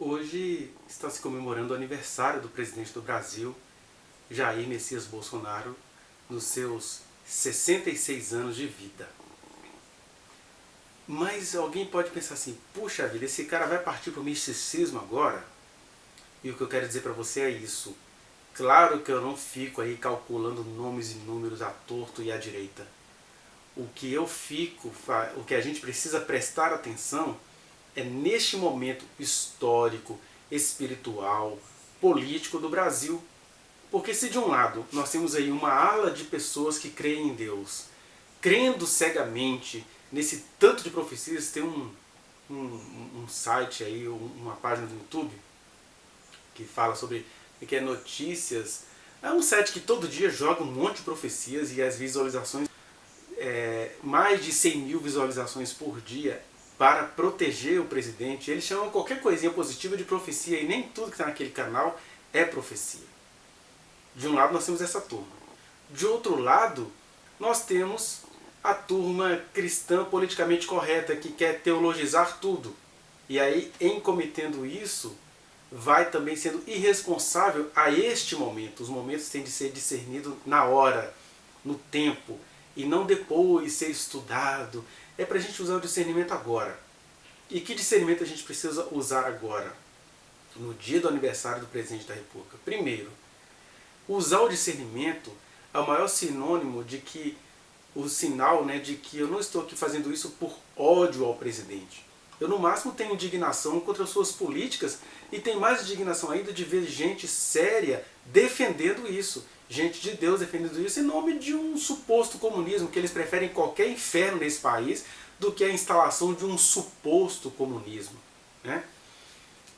Hoje está se comemorando o aniversário do presidente do Brasil, Jair Messias Bolsonaro, nos seus 66 anos de vida. Mas alguém pode pensar assim, puxa vida, esse cara vai partir para o misticismo agora? E o que eu quero dizer para você é isso. Claro que eu não fico aí calculando nomes e números à torto e à direita. O que a gente precisa prestar atenção é neste momento histórico, espiritual, político do Brasil. Porque se de um lado nós temos aí uma ala de pessoas que creem em Deus, crendo cegamente nesse tanto de profecias, tem um site aí, uma página do YouTube, que fala sobre que é notícias. É um site que todo dia joga um monte de profecias e as visualizações, mais de 100 mil visualizações por dia para proteger o presidente. Eles chamam qualquer coisinha positiva de profecia e nem tudo que está naquele canal é profecia. De um lado nós temos essa turma. De outro lado, nós temos a turma cristã politicamente correta que quer teologizar tudo. E aí, em cometendo isso, vai também sendo irresponsável a este momento. Os momentos têm de ser discernidos na hora, no tempo, e não depois ser estudado. É para a gente usar o discernimento agora. E que discernimento a gente precisa usar agora? No dia do aniversário do presidente da República. Primeiro, usar o discernimento é o maior sinônimo de que, o sinal, de que eu não estou aqui fazendo isso por ódio ao presidente. Eu no máximo tenho indignação contra as suas políticas e tenho mais indignação ainda de ver gente séria defendendo isso. Gente de Deus defendendo isso em nome de um suposto comunismo, que eles preferem qualquer inferno nesse país do que a instalação de um suposto comunismo.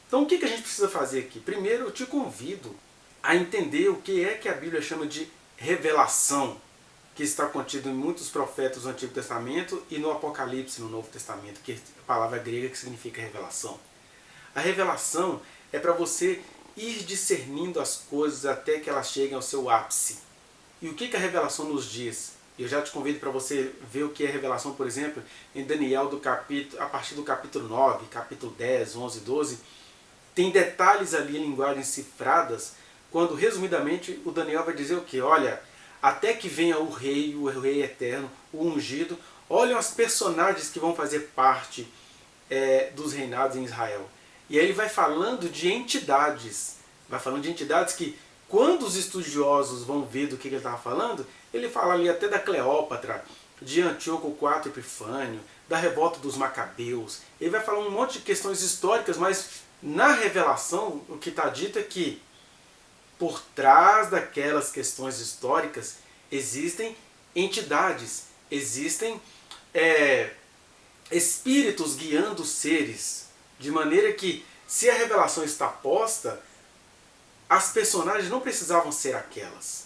Então o que a gente precisa fazer aqui? Primeiro eu te convido a entender o que é que a Bíblia chama de revelação, que está contido em muitos profetas do Antigo Testamento e no Apocalipse, no Novo Testamento, que é a palavra grega que significa revelação. A revelação é para você ir discernindo as coisas até que elas cheguem ao seu ápice. E o que a revelação nos diz? Eu já te convido para você ver o que é revelação, por exemplo, em Daniel, a partir do capítulo 9, capítulo 10, 11, 12, tem detalhes ali em linguagens cifradas, quando, resumidamente, o Daniel vai dizer o quê? Olha, até que venha o rei eterno, o ungido, olham as personagens que vão fazer parte dos reinados em Israel. E aí ele vai falando de entidades. Vai falando de entidades que, quando os estudiosos vão ver do que ele estava falando, ele fala ali até da Cleópatra, de Antíoco IV Epifânio, da revolta dos Macabeus. Ele vai falar um monte de questões históricas, mas na revelação o que está dito é que por trás daquelas questões históricas existem entidades, existem espíritos guiando os seres, de maneira que, se a revelação está posta, as personagens não precisavam ser aquelas.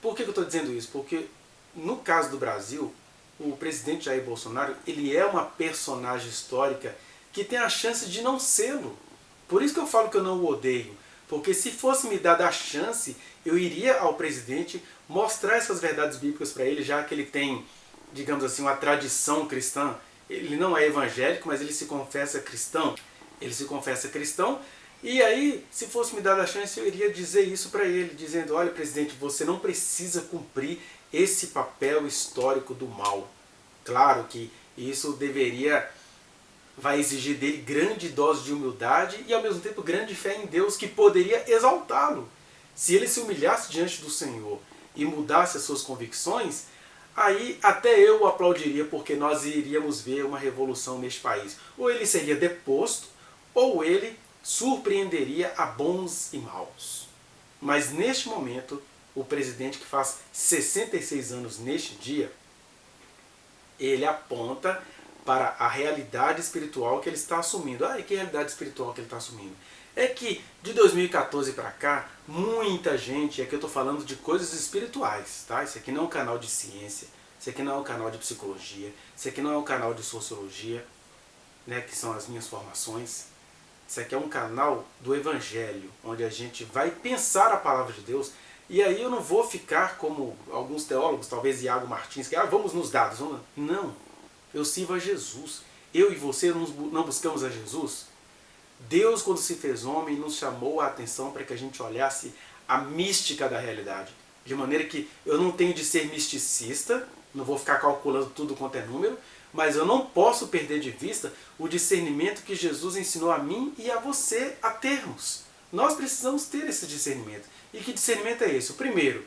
Por que eu estou dizendo isso? Porque, no caso do Brasil, o presidente Jair Bolsonaro, ele é uma personagem histórica que tem a chance de não sê-lo. Por isso que eu falo que eu não o odeio. Porque se fosse me dada a chance, eu iria ao presidente mostrar essas verdades bíblicas para ele, já que ele tem, digamos assim, uma tradição cristã. Ele não é evangélico, mas ele se confessa cristão. Ele se confessa cristão. E aí, se fosse me dada a chance, eu iria dizer isso para ele, dizendo, olha, presidente, você não precisa cumprir esse papel histórico do mal. Claro que isso vai exigir dele grande dose de humildade e, ao mesmo tempo, grande fé em Deus, que poderia exaltá-lo. Se ele se humilhasse diante do Senhor e mudasse as suas convicções, aí até eu o aplaudiria, porque nós iríamos ver uma revolução neste país. Ou ele seria deposto, ou ele surpreenderia a bons e maus. Mas neste momento, o presidente que faz 66 anos neste dia, ele aponta para a realidade espiritual que ele está assumindo. E que realidade espiritual que ele está assumindo? É que de 2014 para cá, muita gente, aqui eu estou falando de coisas espirituais, tá? Isso aqui não é um canal de ciência, isso aqui não é um canal de psicologia, isso aqui não é um canal de sociologia, que são as minhas formações. Isso aqui é um canal do Evangelho, onde a gente vai pensar a palavra de Deus. E aí eu não vou ficar como alguns teólogos, talvez Iago Martins, que vamos nos dados. Não. Eu sirvo a Jesus. eu e você não buscamos a Jesus? Deus, quando se fez homem, nos chamou a atenção para que a gente olhasse a mística da realidade. De maneira que eu não tenho de ser misticista, não vou ficar calculando tudo quanto é número, mas eu não posso perder de vista o discernimento que Jesus ensinou a mim e a você a termos. Nós precisamos ter esse discernimento. E que discernimento é esse? O primeiro,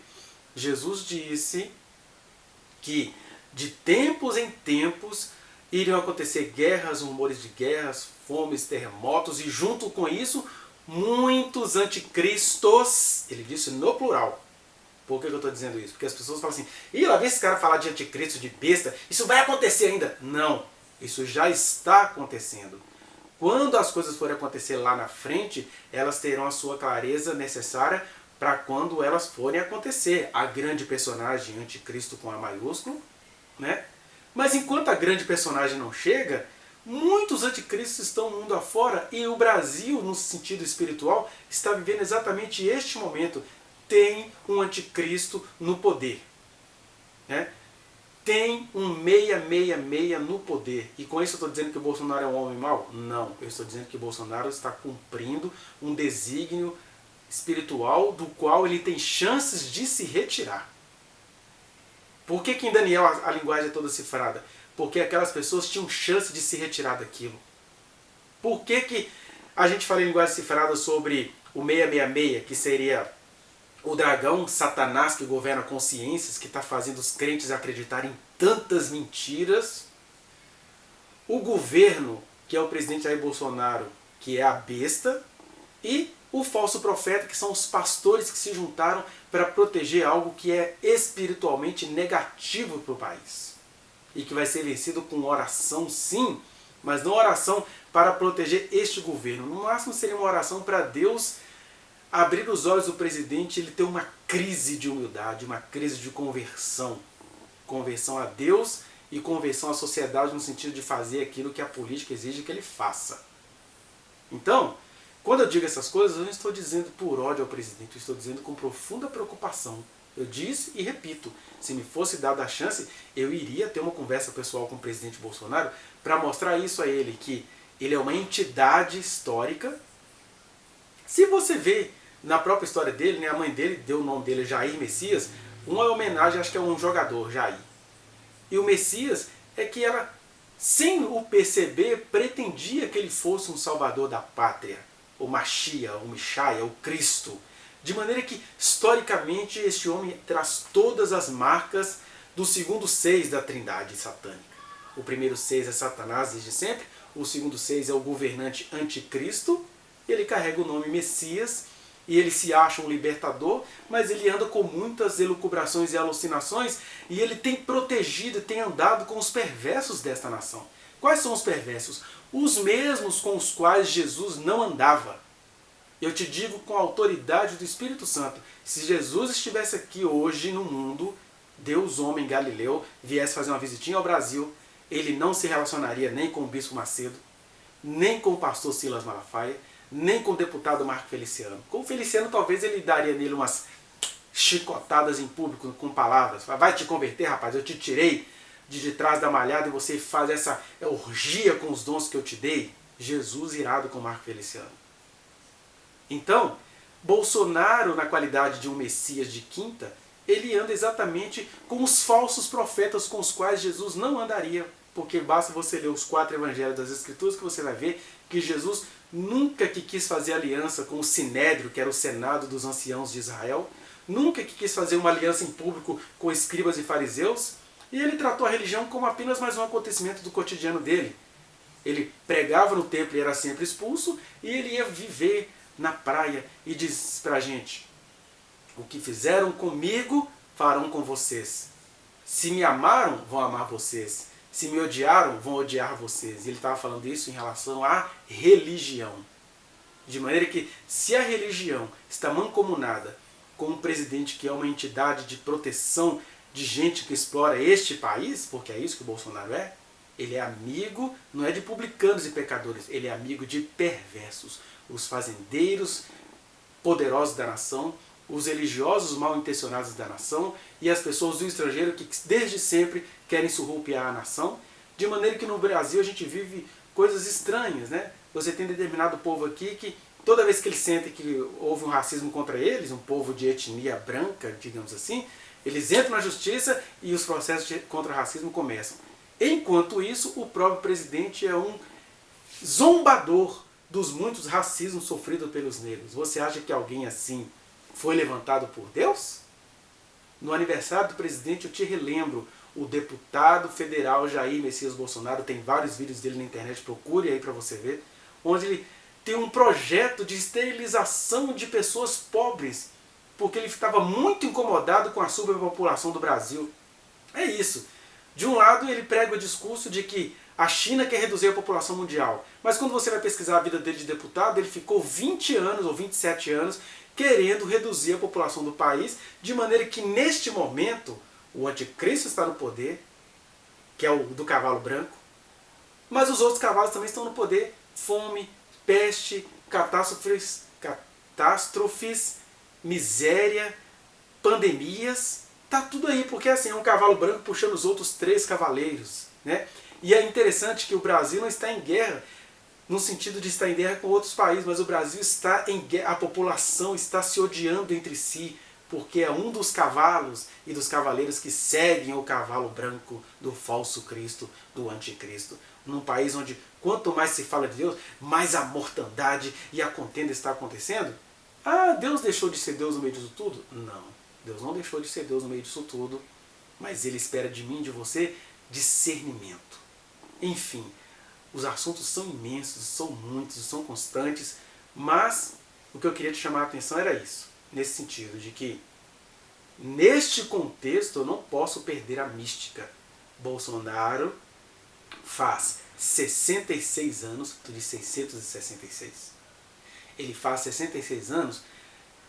Jesus disse que de tempos em tempos iriam acontecer guerras, rumores de guerras, fomes, terremotos e junto com isso muitos anticristos. Ele disse no plural. Por que eu estou dizendo isso? Porque as pessoas falam assim, ih, lá vem esse cara falar de anticristo, de besta, isso vai acontecer ainda. Não, isso já está acontecendo. Quando as coisas forem acontecer lá na frente, elas terão a sua clareza necessária para quando elas forem acontecer. A grande personagem anticristo com A maiúsculo, né? Mas enquanto a grande personagem não chega, muitos anticristos estão mundo afora e o Brasil, no sentido espiritual, está vivendo exatamente este momento. Tem um anticristo no poder. Né? Tem um 666 no poder. E com isso eu estou dizendo que o Bolsonaro é um homem mau? Não. Eu estou dizendo que o Bolsonaro está cumprindo um desígnio espiritual do qual ele tem chances de se retirar. Por que em Daniel a linguagem é toda cifrada? Porque aquelas pessoas tinham chance de se retirar daquilo. Por que a gente fala em linguagem cifrada sobre o 666, que seria o dragão Satanás que governa consciências, que está fazendo os crentes acreditarem em tantas mentiras? O governo, que é o presidente Jair Bolsonaro, que é a besta, e o falso profeta, que são os pastores que se juntaram para proteger algo que é espiritualmente negativo para o país. E que vai ser vencido com oração, sim, mas não oração para proteger este governo. No máximo seria uma oração para Deus abrir os olhos do presidente e ele ter uma crise de humildade, uma crise de conversão. Conversão a Deus e conversão à sociedade no sentido de fazer aquilo que a política exige que ele faça. Então, quando eu digo essas coisas, eu não estou dizendo por ódio ao presidente, eu estou dizendo com profunda preocupação. Eu disse e repito, se me fosse dada a chance, eu iria ter uma conversa pessoal com o presidente Bolsonaro para mostrar isso a ele, que ele é uma entidade histórica. Se você vê na própria história dele, né, a mãe dele deu o nome dele Jair Messias, uma homenagem, acho que é um jogador, Jair. E o Messias é que ela, sem o perceber, pretendia que ele fosse um salvador da pátria, o Machia, o Michaia, o Cristo. De maneira que, historicamente, este homem traz todas as marcas do segundo seis da trindade satânica. O primeiro seis é Satanás desde sempre, o segundo seis é o governante anticristo, ele carrega o nome Messias, e ele se acha um libertador, mas ele anda com muitas elucubrações e alucinações, e ele tem protegido e tem andado com os perversos desta nação. Quais são os perversos? Os mesmos com os quais Jesus não andava. Eu te digo com a autoridade do Espírito Santo, se Jesus estivesse aqui hoje no mundo, Deus homem Galileu, viesse fazer uma visitinha ao Brasil, ele não se relacionaria nem com o Bispo Macedo, nem com o pastor Silas Malafaia, nem com o deputado Marco Feliciano. Com o Feliciano talvez ele daria nele umas chicotadas em público com palavras. Vai te converter, rapaz, eu te tirei de trás da malhada e você faz essa orgia com os dons que eu te dei. Jesus irado com Marco Feliciano. Então, Bolsonaro, na qualidade de um Messias de quinta, ele anda exatamente com os falsos profetas com os quais Jesus não andaria. Porque basta você ler os 4 evangelhos das Escrituras que você vai ver que Jesus nunca que quis fazer aliança com o Sinédrio, que era o Senado dos Anciãos de Israel, nunca que quis fazer uma aliança em público com escribas e fariseus, e ele tratou a religião como apenas mais um acontecimento do cotidiano dele. Ele pregava no templo e era sempre expulso, e ele ia viver na praia e diz pra gente: o que fizeram comigo, farão com vocês. Se me amaram, vão amar vocês. Se me odiaram, vão odiar vocês. E ele estava falando isso em relação à religião. De maneira que, se a religião está mancomunada com um presidente que é uma entidade de proteção de gente que explora este país, porque é isso que o Bolsonaro é, ele é amigo, não é de publicanos e pecadores, ele é amigo de perversos. Os fazendeiros poderosos da nação, os religiosos mal intencionados da nação e as pessoas do estrangeiro que desde sempre querem surrupiar a nação, De maneira que no Brasil a gente vive coisas estranhas, né? Você tem determinado povo aqui que toda vez que eles sentem que houve um racismo contra eles, um povo de etnia branca, digamos assim, eles entram na justiça e os processos contra o racismo começam. Enquanto isso, o próprio presidente é um zombador dos muitos racismos sofridos pelos negros. Você acha que alguém assim foi levantado por Deus? No aniversário do presidente eu te relembro, o deputado federal Jair Messias Bolsonaro, tem vários vídeos dele na internet, procure aí para você ver, onde ele tem um projeto de esterilização de pessoas pobres, porque ele estava muito incomodado com a superpopulação do Brasil. É isso. De um lado ele prega o discurso de que a China quer reduzir a população mundial, mas quando você vai pesquisar a vida dele de deputado, ele ficou 20 anos ou 27 anos querendo reduzir a população do país, de maneira que neste momento o anticristo está no poder, que é o do cavalo branco, mas os outros cavalos também estão no poder. Fome, peste, catástrofes, miséria, pandemias, tá tudo aí, porque assim, é um cavalo branco puxando os outros 3 cavaleiros, né? E é interessante que o Brasil não está em guerra, no sentido de estar em guerra com outros países, mas o Brasil está em guerra, a população está se odiando entre si, porque é um dos cavalos e dos cavaleiros que seguem o cavalo branco do falso Cristo, do anticristo. Num país onde quanto mais se fala de Deus, mais a mortandade e a contenda está acontecendo. Ah, Deus deixou de ser Deus no meio disso tudo? Não, Deus não deixou de ser Deus no meio disso tudo, mas Ele espera de mim e de você discernimento. Enfim, os assuntos são imensos, são muitos, são constantes, mas o que eu queria te chamar a atenção era isso, nesse sentido de que, neste contexto, eu não posso perder a mística. Bolsonaro faz 66 anos, tu diz 666. Ele faz 66 anos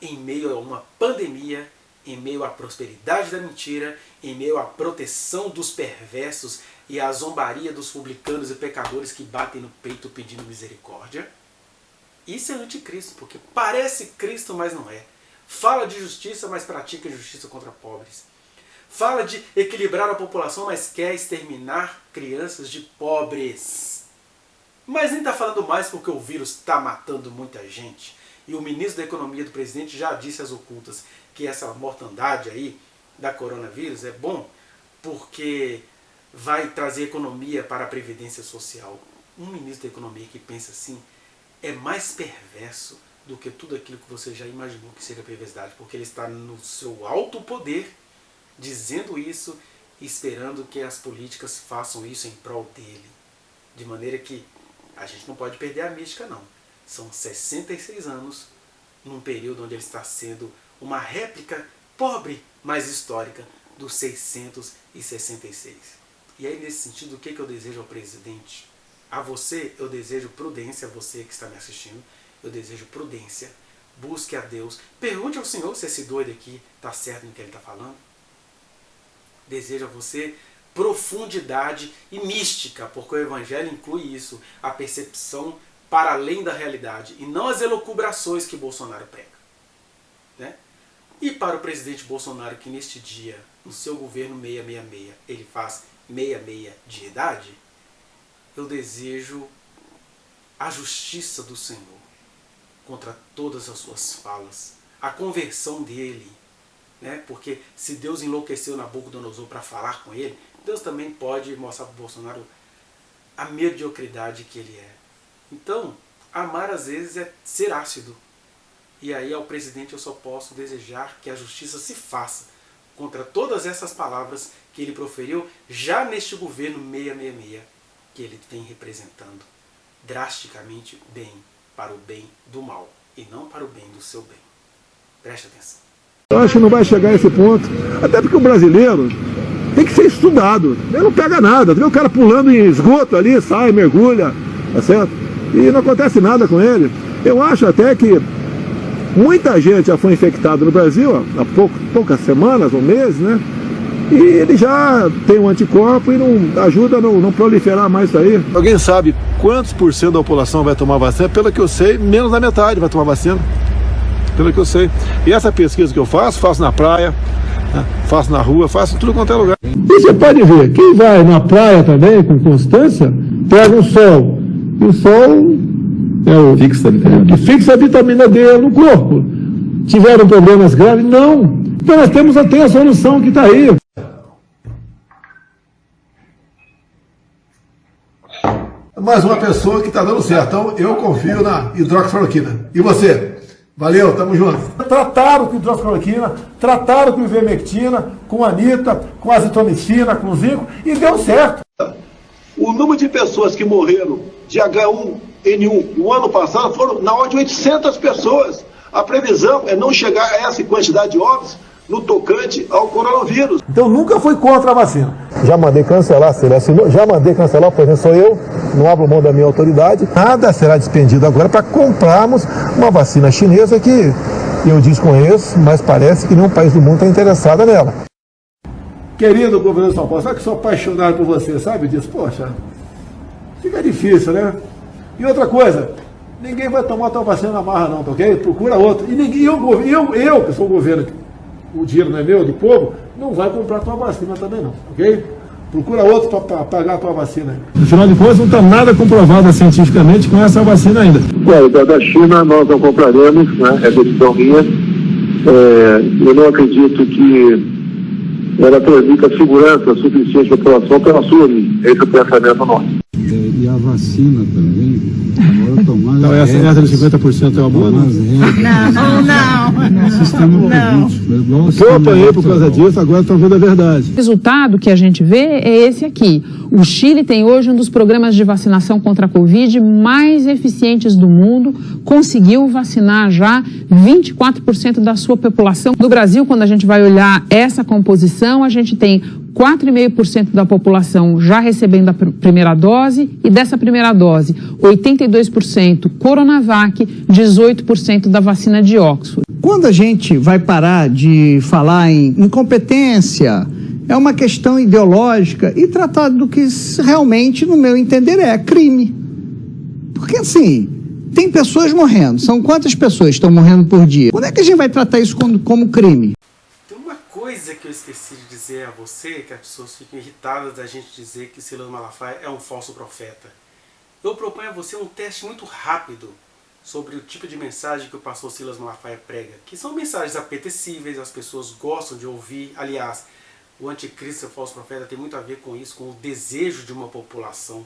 em meio a uma pandemia, em meio à prosperidade da mentira, em meio à proteção dos perversos e à zombaria dos publicanos e pecadores que batem no peito pedindo misericórdia. Isso é anticristo, porque parece Cristo, mas não é. Fala de justiça, mas pratica injustiça contra pobres. Fala de equilibrar a população, mas quer exterminar crianças de pobres. Mas nem está falando mais porque o vírus está matando muita gente. E o ministro da Economia do presidente já disse às ocultas que essa mortandade aí da coronavírus é bom porque vai trazer economia para a Previdência Social. Um ministro da Economia que pensa assim é mais perverso do que tudo aquilo que você já imaginou que seria perversidade, porque ele está no seu alto poder dizendo isso e esperando que as políticas façam isso em prol dele. De maneira que a gente não pode perder a mística, não. São 66 anos num período onde ele está sendo uma réplica pobre, mas histórica, dos 666. E aí, nesse sentido, o que eu desejo ao presidente? A você, eu desejo prudência, a você que está me assistindo, eu desejo prudência. Busque a Deus. Pergunte ao Senhor se esse doido aqui está certo no que ele está falando. Desejo a você profundidade e mística, porque o Evangelho inclui isso, a percepção para além da realidade, e não as elucubrações que Bolsonaro prega. Né? E para o presidente Bolsonaro, que neste dia, no seu governo 666, ele faz 66 de idade, eu desejo a justiça do Senhor contra todas as suas falas, a conversão dele, né? Porque se Deus enlouqueceu Nabucodonosor para falar com ele, Deus também pode mostrar para o Bolsonaro a mediocridade que ele é. Então, amar às vezes é ser ácido. E aí ao presidente eu só posso desejar que a justiça se faça contra todas essas palavras que ele proferiu já neste governo 666, que ele vem representando drasticamente bem, para o bem do mal, e não para o bem do seu bem. Preste atenção. Eu acho que não vai chegar a esse ponto, até porque o brasileiro tem que ser estudado, ele não pega nada, vê o cara pulando em esgoto ali, sai, mergulha, tá certo? E não acontece nada com ele. Eu acho até que muita gente já foi infectada no Brasil há poucas semanas ou meses, né? E ele já tem um anticorpo e não ajuda a não proliferar mais isso aí. Alguém sabe quantos por cento da população vai tomar vacina? Pelo que eu sei, menos da metade vai tomar vacina. Pelo que eu sei. E essa pesquisa que eu faço na praia, Faço na rua, faço em tudo quanto é lugar. E você pode ver, quem vai na praia também com constância, pega um sol. E o sol é o que fixa a vitamina D no corpo. Tiveram problemas graves? Não. Então nós temos até a solução que está aí. Mais uma pessoa que está dando certo. Então eu confio na hidroxicloroquina. E você? Valeu, tamo junto. Trataram com hidroxicloroquina, trataram com ivermectina, com anita, com azitromicina, com zinco e deu certo. O número de pessoas que morreram de H1N1 no ano passado foram na ordem de 800 pessoas. A previsão é não chegar a essa quantidade de óbitos no tocante ao coronavírus. Então nunca foi contra a vacina. Já mandei cancelar, se ele assinou, já mandei cancelar, por exemplo, sou eu, não abro mão da minha autoridade. Nada será despendido agora para comprarmos uma vacina chinesa que eu desconheço, mas parece que nenhum país do mundo está interessado nela. Querido governador de São Paulo, sabe que sou apaixonado por você, sabe disso? Poxa, fica difícil, né? E outra coisa, ninguém vai tomar tua vacina na marra não, tá ok? Procura outro. E ninguém, eu que sou o governo, o dinheiro não é meu, do povo, não vai comprar tua vacina também não, ok? Procura outro para pagar a tua vacina. Afinal de contas, não está nada comprovado cientificamente com essa vacina ainda. Da China nós não compraremos, né? É decisão minha. Eu não acredito que ela transmita segurança suficiente à população pela sua linha. Esse é o pensamento nosso. E a vacina também, agora tomar. Então essa meta de 50% é uma boa? Não. Sistema político. Eu apanhei por causa disso, agora estou vendo a verdade. O resultado que a gente vê é esse aqui. O Chile tem hoje um dos programas de vacinação contra a Covid mais eficientes do mundo, conseguiu vacinar já 24% da sua população. No Brasil, quando a gente vai olhar essa composição, a gente tem 4,5% da população já recebendo a primeira dose e dessa primeira dose, 82% Coronavac, 18% da vacina de Oxford. Quando a gente vai parar de falar em incompetência, é uma questão ideológica e tratar do que realmente, no meu entender, é crime. Porque assim, tem pessoas morrendo. São quantas pessoas estão morrendo por dia? Quando é que a gente vai tratar isso como crime? Tem uma coisa que eu esqueci de dizer a você, que as pessoas ficam irritadas da gente dizer que Silas Malafaia é um falso profeta. Eu proponho a você um teste muito rápido sobre o tipo de mensagem que o pastor Silas Malafaia prega, que são mensagens apetecíveis, as pessoas gostam de ouvir. Aliás, o anticristo, o falso profeta, tem muito a ver com isso, com o desejo de uma população.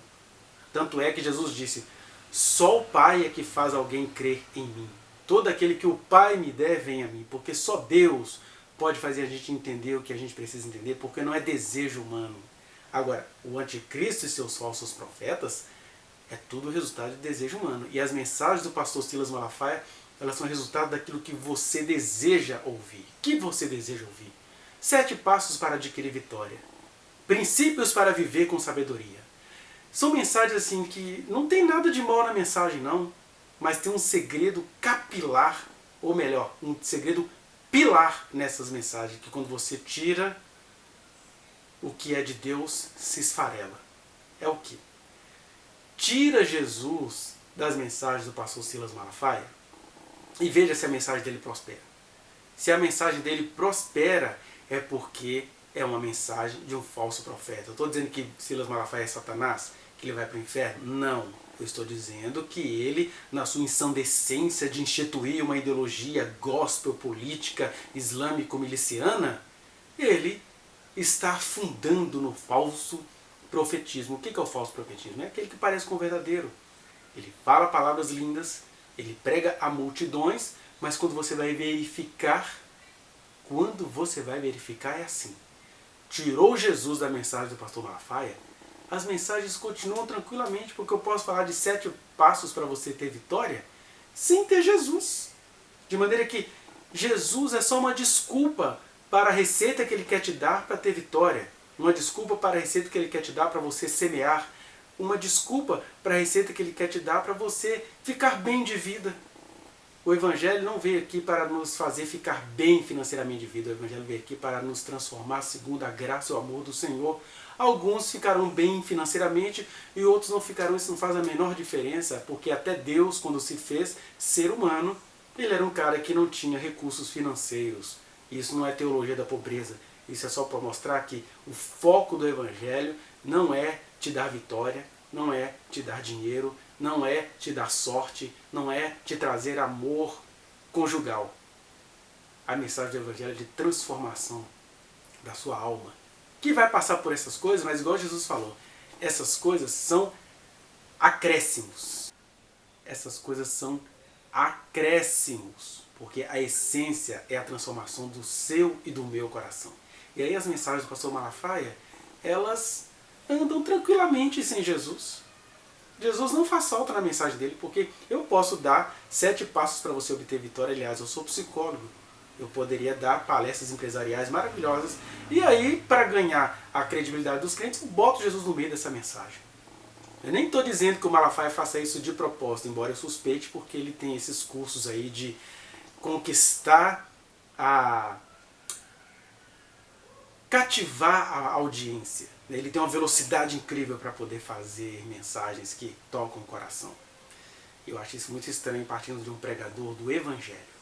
Tanto é que Jesus disse, só o Pai é que faz alguém crer em mim. Todo aquele que o Pai me der, vem a mim, porque só Deus pode fazer a gente entender o que a gente precisa entender, porque não é desejo humano. Agora, o anticristo e seus falsos profetas é tudo resultado de desejo humano. E as mensagens do pastor Silas Malafaia, elas são resultado daquilo que você deseja ouvir. O que você deseja ouvir? 7 passos para adquirir vitória. Princípios para viver com sabedoria. São mensagens assim que não tem nada de mal na mensagem não, mas tem um segredo capilar, ou melhor, um segredo pilar nessas mensagens, que quando você tira, o que é de Deus se esfarela. É o que? Tira Jesus das mensagens do pastor Silas Malafaia e veja se a mensagem dele prospera. Se a mensagem dele prospera, é porque é uma mensagem de um falso profeta. Eu estou dizendo que Silas Malafaia é Satanás, que ele vai para o inferno? Não. Eu estou dizendo que ele, na sua insandescência de instituir uma ideologia gospel política islâmico-miliciana, ele está afundando no falso profetismo. O que é o falso profetismo? É aquele que parece com o verdadeiro. Ele fala palavras lindas, ele prega a multidões, mas quando você vai verificar é assim. Tirou Jesus da mensagem do pastor Malafaia, as mensagens continuam tranquilamente, porque eu posso falar de 7 passos para você ter vitória sem ter Jesus. De maneira que Jesus é só uma desculpa para a receita que ele quer te dar para ter vitória. Uma desculpa para a receita que ele quer te dar para você semear. Uma desculpa para a receita que ele quer te dar para você ficar bem de vida. O Evangelho não veio aqui para nos fazer ficar bem financeiramente de vida. O Evangelho veio aqui para nos transformar segundo a graça e o amor do Senhor. Alguns ficarão bem financeiramente e outros não ficarão. Isso não faz a menor diferença, porque até Deus, quando se fez ser humano, ele era um cara que não tinha recursos financeiros. Isso não é teologia da pobreza. Isso é só para mostrar que o foco do Evangelho não é te dar vitória, não é te dar dinheiro, não é te dar sorte, não é te trazer amor conjugal. A mensagem do Evangelho é de transformação da sua alma, que vai passar por essas coisas, mas igual Jesus falou, essas coisas são acréscimos. Essas coisas são acréscimos, porque a essência é a transformação do seu e do meu coração. E aí as mensagens do pastor Malafaia, elas andam tranquilamente sem Jesus. Jesus não faz falta na mensagem dele, porque eu posso dar 7 passos para você obter vitória. Aliás, eu sou psicólogo. Eu poderia dar palestras empresariais maravilhosas. E aí, para ganhar a credibilidade dos clientes, eu boto Jesus no meio dessa mensagem. Eu nem estou dizendo que o Malafaia faça isso de propósito, embora eu suspeite, porque ele tem esses cursos aí de conquistar cativar a audiência. Ele tem uma velocidade incrível para poder fazer mensagens que tocam o coração. Eu acho isso muito estranho, partindo de um pregador do Evangelho.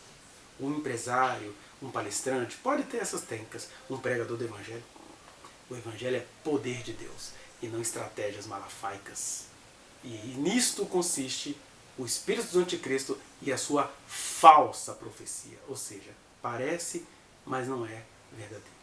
Um empresário, um palestrante, pode ter essas técnicas. Um pregador do Evangelho. O Evangelho é poder de Deus e não estratégias malafaicas. E nisto consiste o espírito do anticristo e a sua falsa profecia. Ou seja, parece, mas não é verdadeiro.